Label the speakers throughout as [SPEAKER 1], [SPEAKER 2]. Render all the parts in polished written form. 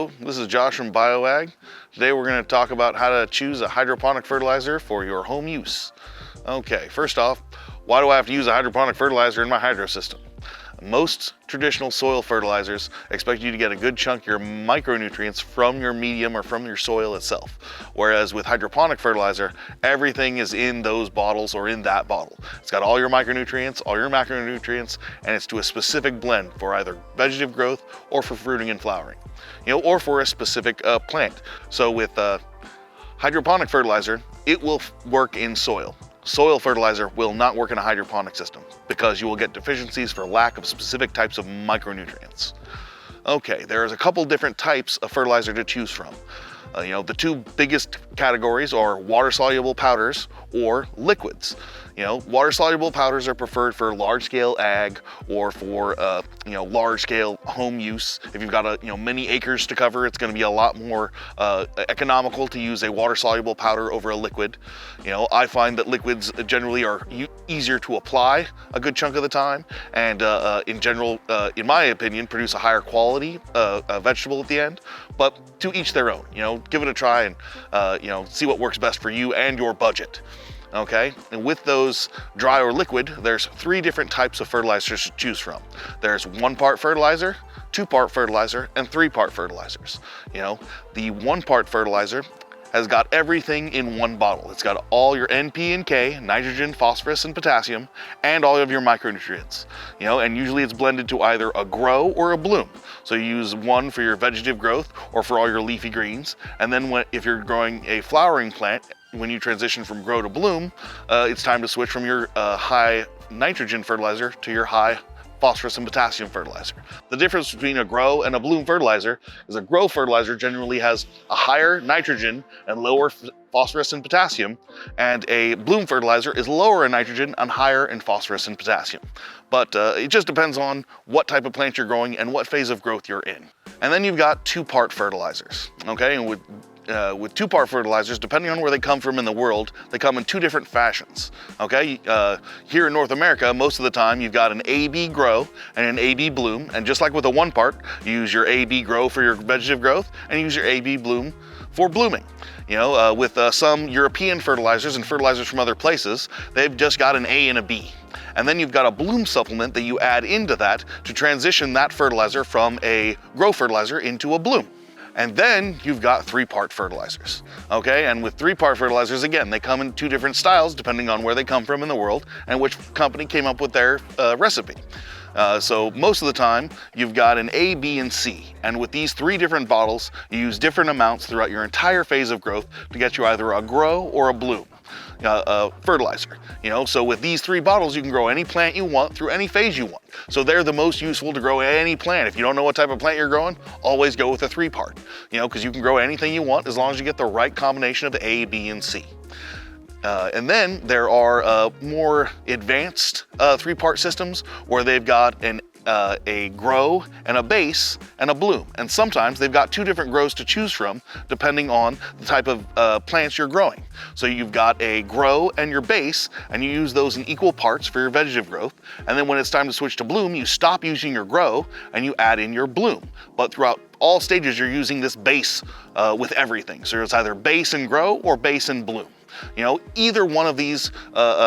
[SPEAKER 1] Hello, this is Josh from BioAg. Today we're going to talk about how to choose a hydroponic fertilizer for your home use. Okay, first off, why do I have to use a hydroponic fertilizer in my hydro system? Most traditional soil fertilizers expect you to get a good chunk of your micronutrients from your medium or from your soil itself. Whereas with hydroponic fertilizer, everything is in those bottles or in that bottle. It's got all your micronutrients, all your macronutrients, and it's to a specific blend for either vegetative growth or for fruiting and flowering, or for a specific plant. So with hydroponic fertilizer, it will work in soil. Soil fertilizer will not work in a hydroponic system because you will get deficiencies for lack of specific types of micronutrients. Okay, there's a couple different types of fertilizer to choose from. The two biggest categories are water-soluble powders or liquids. Water-soluble powders are preferred for large-scale ag or for large-scale home use. If you've got many acres to cover, it's going to be a lot more economical to use a water-soluble powder over a liquid. I find that liquids generally are easier to apply a good chunk of the time, and in general, in my opinion, produce a higher quality vegetable at the end. But to each their own. Give it a try and see what works best for you and your budget. Okay, and with those dry or liquid, there's three different types of fertilizers to choose from. There's 1-part fertilizer, 2-part fertilizer, and 3-part fertilizers. The 1-part fertilizer has got everything in one bottle. It's got all your N, P, and K, nitrogen, phosphorus, and potassium, and all of your micronutrients. And usually it's blended to either a grow or a bloom. So you use one for your vegetative growth or for all your leafy greens. And then if you're growing a flowering plant, when you transition from grow to bloom, it's time to switch from your high nitrogen fertilizer to your high phosphorus and potassium fertilizer. The difference between a grow and a bloom fertilizer is a grow fertilizer generally has a higher nitrogen and lower phosphorus and potassium, and a bloom fertilizer is lower in nitrogen and higher in phosphorus and potassium. But it just depends on what type of plant you're growing and what phase of growth you're in. And then you've got 2-part fertilizers, okay? And with 2-part fertilizers, depending on where they come from in the world, they come in two different fashions, okay? Here in North America, most of the time, you've got an AB grow and an AB bloom, and just like with a 1-part, you use your AB grow for your vegetative growth, and you use your AB bloom for blooming. With some European fertilizers and fertilizers from other places, they've just got an A and a B. And then you've got a bloom supplement that you add into that to transition that fertilizer from a grow fertilizer into a bloom. And then you've got 3-part fertilizers, okay? And with 3-part fertilizers, again, they come in two different styles depending on where they come from in the world and which company came up with their recipe. So most of the time, you've got an A, B, and C. And with these 3 different bottles, you use different amounts throughout your entire phase of growth to get you either a grow or a bloom fertilizer. So with these 3 bottles, you can grow any plant you want through any phase you want. So they're the most useful to grow any plant. If you don't know what type of plant you're growing, always go with a 3-part, because you can grow anything you want as long as you get the right combination of A, B, and C. And then there are more advanced 3-part systems where they've got a grow and a base and a bloom. And sometimes they've got 2 different grows to choose from depending on the type of plants you're growing. So you've got a grow and your base, and you use those in equal parts for your vegetative growth. And then when it's time to switch to bloom, you stop using your grow and you add in your bloom. But throughout all stages, you're using this base with everything. So it's either base and grow or base and bloom. Either one of these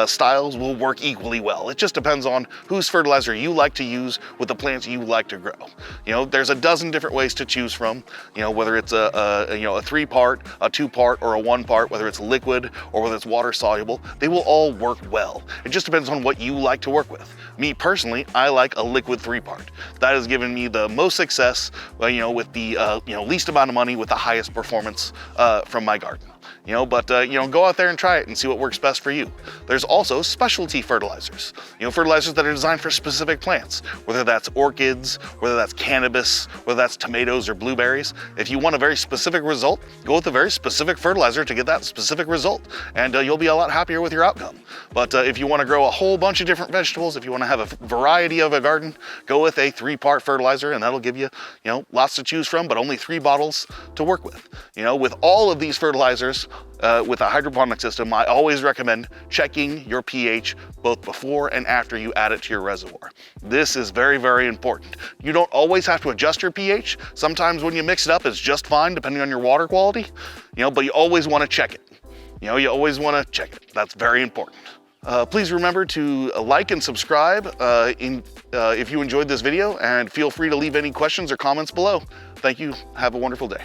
[SPEAKER 1] styles will work equally well. It just depends on whose fertilizer you like to use with the plants you like to grow. There's a dozen different ways to choose from, whether it's a 3-part, a 2-part, or a 1-part, whether it's liquid or whether it's water soluble, they will all work well. It just depends on what you like to work with. Me personally, I like a liquid 3-part. That has given me the most success, with the least amount of money with the highest performance from my garden. But go out there and try it and see what works best for you. There's also specialty fertilizers, fertilizers that are designed for specific plants, whether that's orchids, whether that's cannabis, whether that's tomatoes or blueberries. If you want a very specific result, go with a very specific fertilizer to get that specific result, and you'll be a lot happier with your outcome. But if you want to grow a whole bunch of different vegetables, if you want to have a variety of a garden, go with a 3-part fertilizer, and that'll give you, lots to choose from, but only 3 bottles to work with. With all of these fertilizers, with a hydroponic system, I always recommend checking your pH both before and after you add it to your reservoir. This is very, very important. You don't always have to adjust your pH. Sometimes when you mix it up, it's just fine depending on your water quality, but you always want to check it. You always want to check it. That's very important. Please remember to like and subscribe if you enjoyed this video, and feel free to leave any questions or comments below. Thank you. Have a wonderful day.